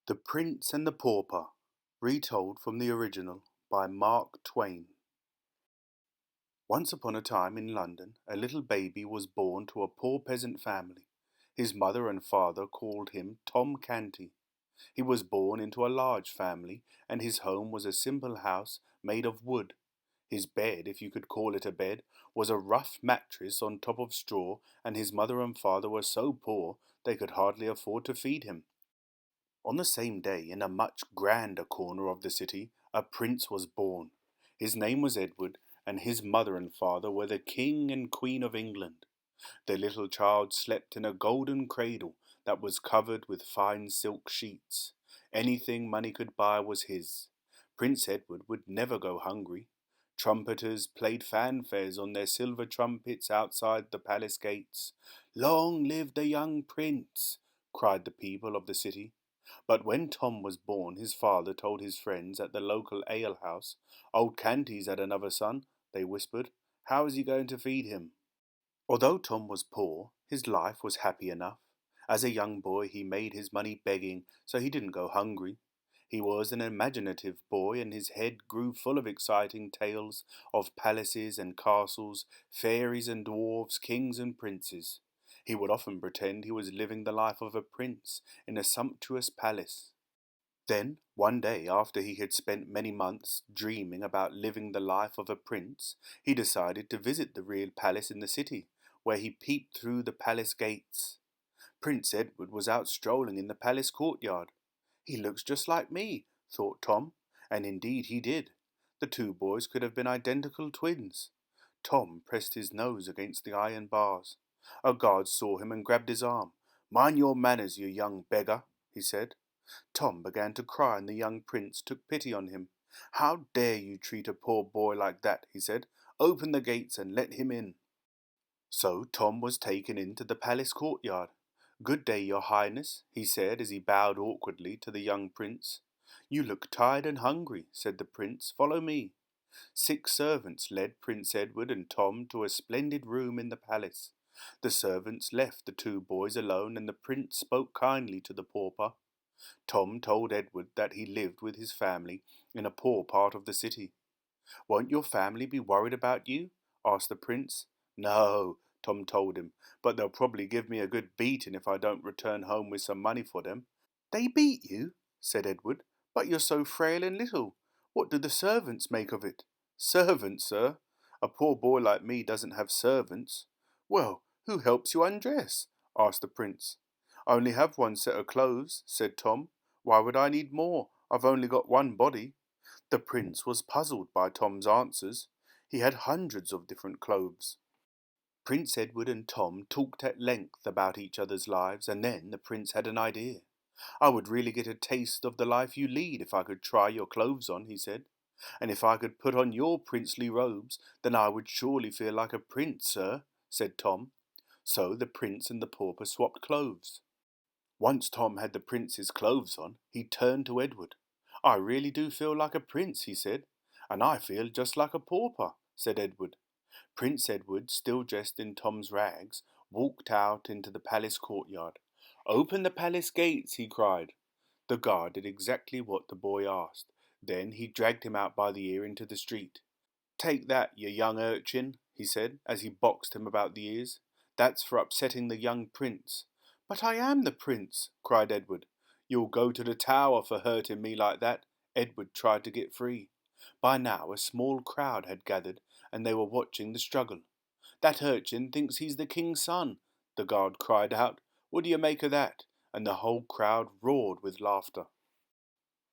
The Prince and the Pauper, retold from the original by Mark Twain. Once upon a time in London, a little baby was born to a poor peasant family. His mother and father called him Tom Canty. He was born into a large family, and his home was a simple house made of wood. His bed, if you could call it a bed, was a rough mattress on top of straw, and his mother and father were so poor they could hardly afford to feed him. On the same day, in a much grander corner of the city, a prince was born. His name was Edward, and his mother and father were the King and Queen of England. The little child slept in a golden cradle that was covered with fine silk sheets. Anything money could buy was his. Prince Edward would never go hungry. Trumpeters played fanfares on their silver trumpets outside the palace gates. "Long live the young prince!" cried the people of the city. But when Tom was born, his father told his friends at the local alehouse, "Old Canty's had another son," they whispered. "How is he going to feed him?" Although Tom was poor, his life was happy enough. As a young boy, he made his money begging, so he didn't go hungry. He was an imaginative boy, and his head grew full of exciting tales of palaces and castles, fairies and dwarfs, kings and princes. He would often pretend he was living the life of a prince in a sumptuous palace. Then, one day, after he had spent many months dreaming about living the life of a prince, he decided to visit the real palace in the city, where he peeped through the palace gates. Prince Edward was out strolling in the palace courtyard. "He looks just like me," thought Tom, and indeed he did. The two boys could have been identical twins. Tom pressed his nose against the iron bars. A guard saw him and grabbed his arm. "Mind your manners, you young beggar," he said. Tom began to cry, and the young prince took pity on him. "How dare you treat a poor boy like that?" he said. "Open the gates and let him in." So Tom was taken into the palace courtyard. "Good day, your highness," he said as he bowed awkwardly to the young prince. "You look tired and hungry," said the prince. "Follow me." 6 servants led Prince Edward and Tom to a splendid room in the palace. The servants left the two boys alone, and the prince spoke kindly to the pauper. Tom told Edward that he lived with his family in a poor part of the city. "Won't your family be worried about you?" asked the prince. "No," Tom told him, "but they'll probably give me a good beating if I don't return home with some money for them." "They beat you?" said Edward. "But you're so frail and little. What do the servants make of it?" "Servants, sir? A poor boy like me doesn't have servants." "Well, who helps you undress?" asked the prince. "I only have one set of clothes," said Tom. "Why would I need more? I've only got one body." The prince was puzzled by Tom's answers. He had hundreds of different clothes. Prince Edward and Tom talked at length about each other's lives, and then the prince had an idea. "I would really get a taste of the life you lead if I could try your clothes on," he said. "And if I could put on your princely robes, then I would surely feel like a prince, sir," said Tom. So the prince and the pauper swapped clothes. Once Tom had the prince's clothes on, he turned to Edward. "I really do feel like a prince," he said. "And I feel just like a pauper," said Edward. Prince Edward, still dressed in Tom's rags, walked out into the palace courtyard. "Open the palace gates," he cried. The guard did exactly what the boy asked. Then he dragged him out by the ear into the street. "Take that, you young urchin," he said, as he boxed him about the ears. "That's for upsetting the young prince." "But I am the prince," cried Edward. "You'll go to the tower for hurting me like that." Edward tried to get free. By now a small crowd had gathered, and they were watching the struggle. "That urchin thinks he's the king's son," the guard cried out. "What do you make of that?" And the whole crowd roared with laughter.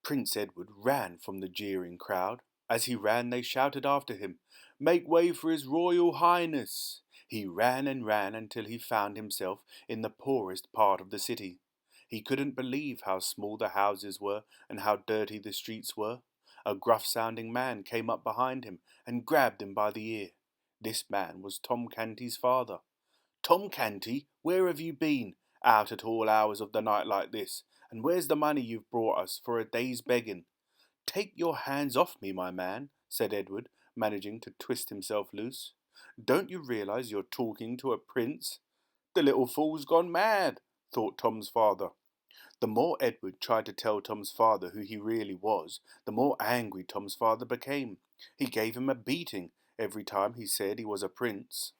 Prince Edward ran from the jeering crowd. As he ran, they shouted after him, "Make way for his royal highness!" He ran and ran until he found himself in the poorest part of the city. He couldn't believe how small the houses were and how dirty the streets were. A gruff-sounding man came up behind him and grabbed him by the ear. This man was Tom Canty's father. "Tom Canty, where have you been? Out at all hours of the night like this? And where's the money you've brought us for a day's begging?" "Take your hands off me, my man," said Edward, managing to twist himself loose. "Don't you realize you're talking to a prince?" "The little fool's gone mad," thought Tom's father. The more Edward tried to tell Tom's father who he really was, the more angry Tom's father became. He gave him a beating every time he said he was a prince.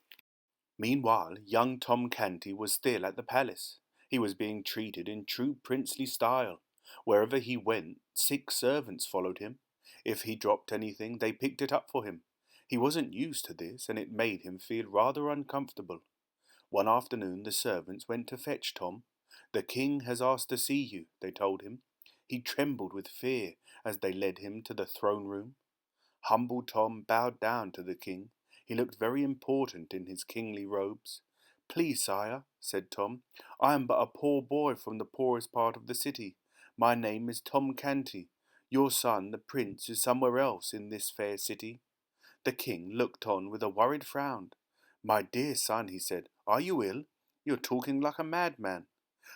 Meanwhile, young Tom Canty was still at the palace. He was being treated in true princely style. Wherever he went, 6 servants followed him. If he dropped anything, they picked it up for him. He wasn't used to this, and it made him feel rather uncomfortable. One afternoon the servants went to fetch Tom. "The king has asked to see you," they told him. He trembled with fear as they led him to the throne room. Humble Tom bowed down to the king. He looked very important in his kingly robes. "Please, sire," said Tom, "I am but a poor boy from the poorest part of the city. My name is Tom Canty. Your son, the prince, is somewhere else in this fair city." The king looked on with a worried frown. "My dear son," he said, "are you ill? You're talking like a madman."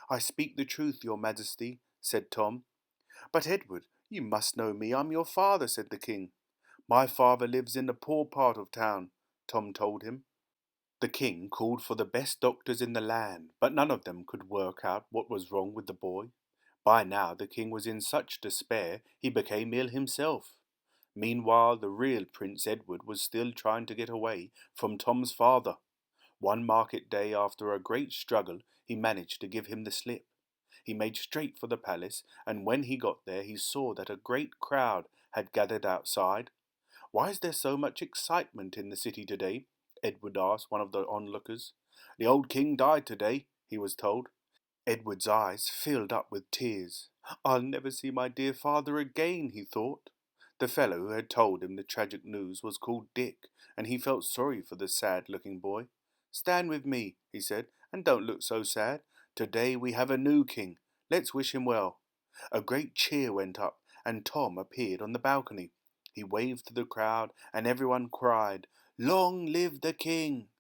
"I speak the truth, your majesty," said Tom. "But Edward, you must know me. I'm your father," said the king. "My father lives in the poor part of town," Tom told him. The king called for the best doctors in the land, but none of them could work out what was wrong with the boy. By now the king was in such despair he became ill himself. Meanwhile the real Prince Edward was still trying to get away from Tom's father. One market day, after a great struggle, he managed to give him the slip. He made straight for the palace, and when he got there he saw that a great crowd had gathered outside. "Why is there so much excitement in the city today?" Edward asked one of the onlookers. "The old king died today," he was told. Edward's eyes filled up with tears. "I'll never see my dear father again," he thought. The fellow who had told him the tragic news was called Dick, and he felt sorry for the sad-looking boy. "Stand with me," he said, "and don't look so sad. Today we have a new king. Let's wish him well." A great cheer went up, and Tom appeared on the balcony. He waved to the crowd, and everyone cried, "Long live the king!"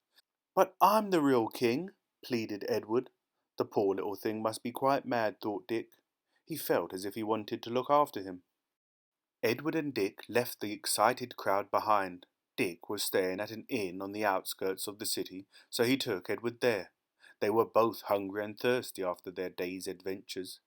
"But I'm the real king," pleaded Edward. The poor little thing must be quite mad, thought Dick. He felt as if he wanted to look after him. Edward and Dick left the excited crowd behind. Dick was staying at an inn on the outskirts of the city, so he took Edward there. They were both hungry and thirsty after their day's adventures.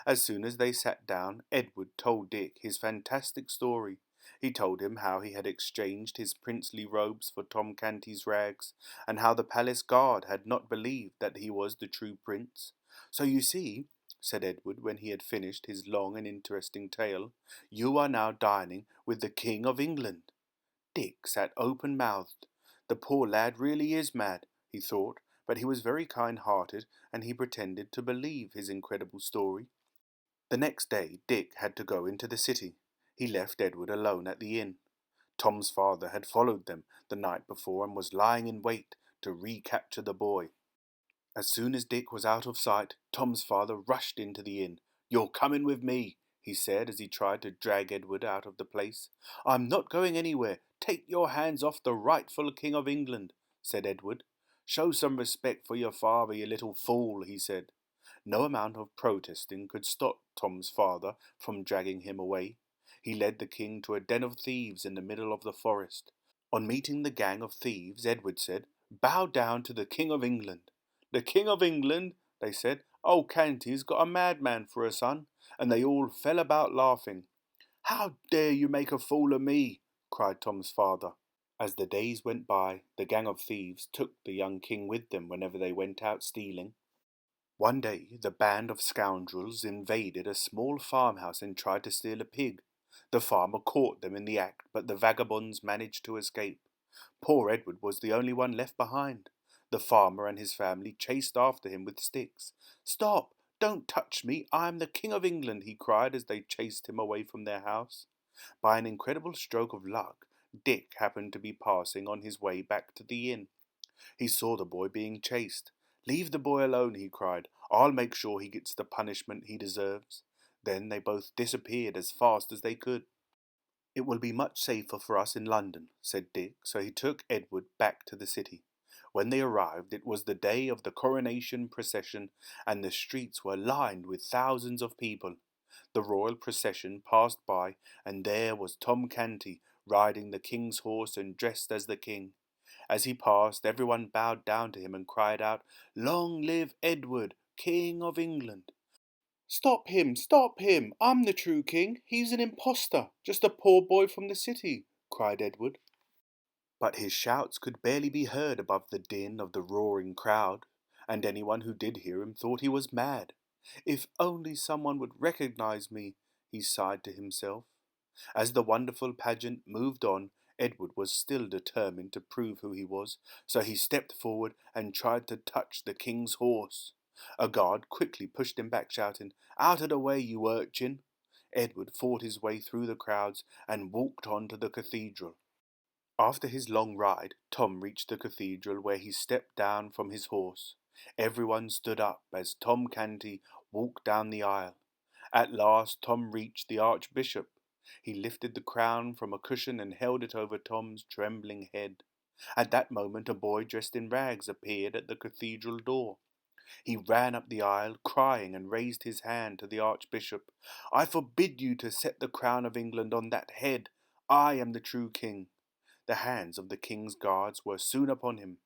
As soon as they sat down, Edward told Dick his fantastic story. He told him how he had exchanged his princely robes for Tom Canty's rags, and how the palace guard had not believed that he was the true prince. "So you see," said Edward when he had finished his long and interesting tale, "you are now dining with the King of England." Dick sat open-mouthed. The poor lad really is mad, he thought, but he was very kind-hearted, and he pretended to believe his incredible story. The next day Dick had to go into the city. He left Edward alone at the inn. Tom's father had followed them the night before and was lying in wait to recapture the boy. As soon as Dick was out of sight, Tom's father rushed into the inn. "You're coming with me," he said as he tried to drag Edward out of the place. "I'm not going anywhere. Take your hands off the rightful King of England," said Edward. "Show some respect for your father, you little fool," he said. No amount of protesting could stop Tom's father from dragging him away. He led the king to a den of thieves in the middle of the forest. On meeting the gang of thieves, Edward said, "Bow down to the King of England." "The King of England?" they said. "Old Canty's got a madman for a son," and they all fell about laughing. "How dare you make a fool of me?" cried Tom's father. As the days went by, the gang of thieves took the young king with them whenever they went out stealing. One day the band of scoundrels invaded a small farmhouse and tried to steal a pig. The farmer caught them in the act, but the vagabonds managed to escape. Poor Edward was the only one left behind. The farmer and his family chased after him with sticks. "Stop! Don't touch me! I am the King of England!" he cried as they chased him away from their house. By an incredible stroke of luck, Dick happened to be passing on his way back to the inn. He saw the boy being chased. "Leave the boy alone," he cried. "I'll make sure he gets the punishment he deserves." Then they both disappeared as fast as they could. "It will be much safer for us in London," said Dick, so he took Edward back to the city. When they arrived, it was the day of the coronation procession, and the streets were lined with thousands of people. The royal procession passed by, and there was Tom Canty, riding the king's horse and dressed as the king. As he passed, everyone bowed down to him and cried out, "Long live Edward, King of England!" Stop him! Stop him! I'm the true king. He's an impostor, just a poor boy from the city, cried Edward. But his shouts could barely be heard above the din of the roaring crowd, and anyone who did hear him thought he was mad. If only someone would recognize me, he sighed to himself. As the wonderful pageant moved on, Edward was still determined to prove who he was, so he stepped forward and tried to touch the king's horse. A guard quickly pushed him back, shouting, "Out of the way, you urchin!" Edward fought his way through the crowds and walked on to the cathedral. After his long ride, Tom reached the cathedral, where he stepped down from his horse. Everyone stood up as Tom Canty walked down the aisle. At last Tom reached the archbishop. He lifted the crown from a cushion and held it over Tom's trembling head. At that moment a boy dressed in rags appeared at the cathedral door. He ran up the aisle, crying, and raised his hand to the archbishop. "I forbid you to set the crown of England on that head. I am the true king." The hands of the king's guards were soon upon him.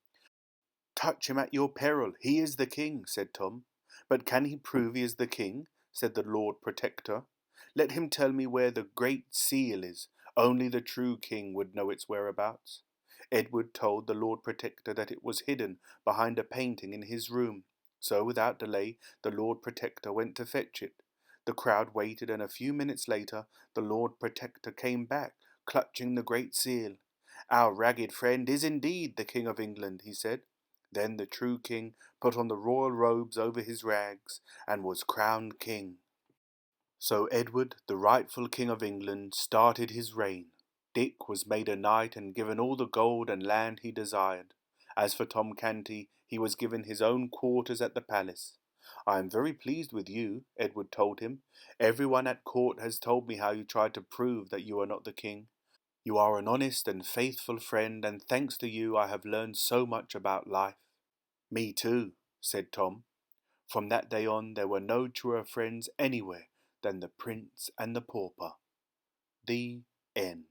"Touch him at your peril. He is the king," said Tom. "But can he prove he is the king?" said the Lord Protector. "Let him tell me where the Great Seal is. Only the true king would know its whereabouts." Edward told the Lord Protector that it was hidden behind a painting in his room. So without delay the Lord Protector went to fetch it. The crowd waited, and a few minutes later the Lord Protector came back, clutching the Great Seal. "Our ragged friend is indeed the King of England," he said. Then the true king put on the royal robes over his rags and was crowned king. So Edward, the rightful King of England, started his reign. Dick was made a knight and given all the gold and land he desired. As for Tom Canty, he was given his own quarters at the palace. "I am very pleased with you," Edward told him. "Everyone at court has told me how you tried to prove that you are not the king. You are an honest and faithful friend, and thanks to you I have learned so much about life." "Me too," said Tom. From that day on there were no truer friends anywhere than the Prince and the Pauper. The end.